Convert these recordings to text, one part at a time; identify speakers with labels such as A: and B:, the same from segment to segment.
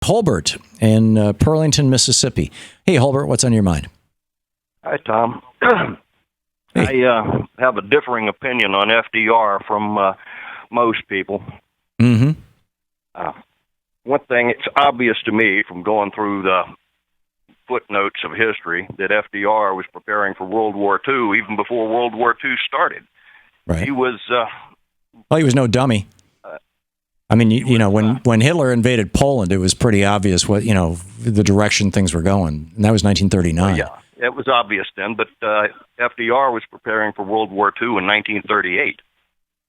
A: Holbert in Pearlington, Mississippi. Hey, Holbert, what's on your mind?
B: Hi, Tom.
A: Hey.
B: I have a differing opinion on FDR from most people.
A: Mm-hmm.
B: One thing, it's obvious to me from going through the footnotes of history that FDR was preparing for World War II even before World War II started.
A: Right.
B: He was...
A: well, he was no dummy. I mean, when Hitler invaded Poland, it was pretty obvious what, the direction things were going. And that was 1939.
B: Yeah, it was obvious then, but FDR was preparing for World War II in 1938.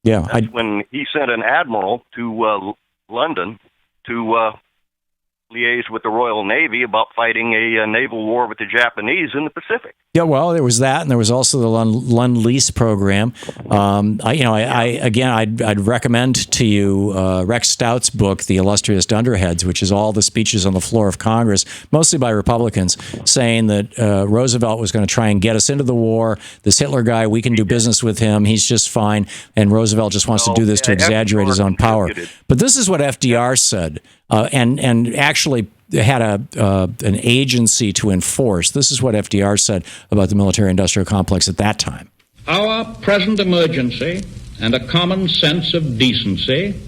A: Yeah.
B: That's when he sent an admiral to London to liaise with the Royal Navy about fighting a naval war with the Japanese in the Pacific.
A: Yeah, well, there was that, and there was also the Lend-Lease program. I'd recommend to you Rex Stout's book, The Illustrious Dunderheads, which is all the speeches on the floor of Congress, mostly by Republicans, saying that Roosevelt was going to try and get us into the war. This Hitler guy, we can do business with him. He's just fine. And Roosevelt just wants to do this to exaggerate his own power. But this is what FDR said, and actually had an agency to enforce. This is what FDR said about the military-industrial complex at that time.
C: Our present emergency and a common sense of decency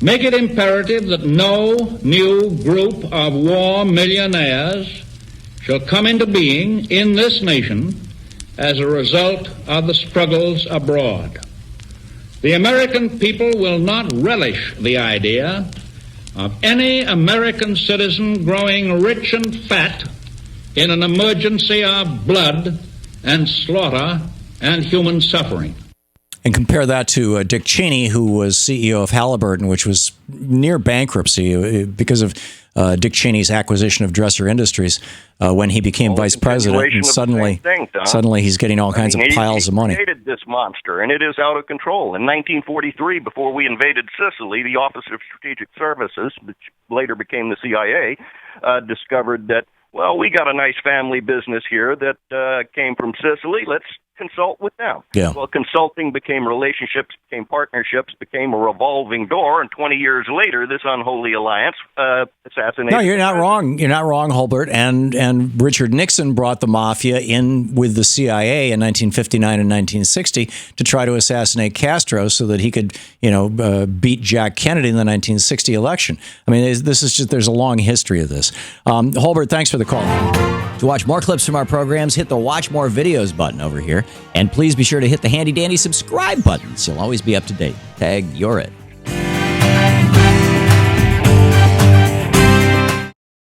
C: make it imperative that no new group of war millionaires shall come into being in this nation as a result of the struggles abroad. The American people will not relish the idea of any American citizen growing rich and fat in an emergency of blood and slaughter and human suffering.
A: And compare that to Dick Cheney, who was CEO of Halliburton, which was near bankruptcy because of Dick Cheney's acquisition of Dresser Industries when he became vice president. And suddenly he's getting all kinds of piles of money.
B: He created this monster, and it is out of control. In 1943, before we invaded Sicily, the Office of Strategic Services, which later became the CIA, discovered that, well, we got a nice family business here that came from Sicily. Let's consult with them.
A: Yeah.
B: Well, consulting became relationships, became partnerships, became a revolving door, and 20 years later, this unholy alliance assassinated.
A: No, you're not wrong. You're not wrong, Holbert. And Richard Nixon brought the mafia in with the CIA in 1959 and 1960 to try to assassinate Castro so that he could, beat Jack Kennedy in the 1960 election. I mean, this is just, there's a long history of this. Holbert, thanks for the call. To watch more clips from our programs, hit the Watch More Videos button over here. And please be sure to hit the handy-dandy subscribe button so you'll always be up to date. Tag, you're it.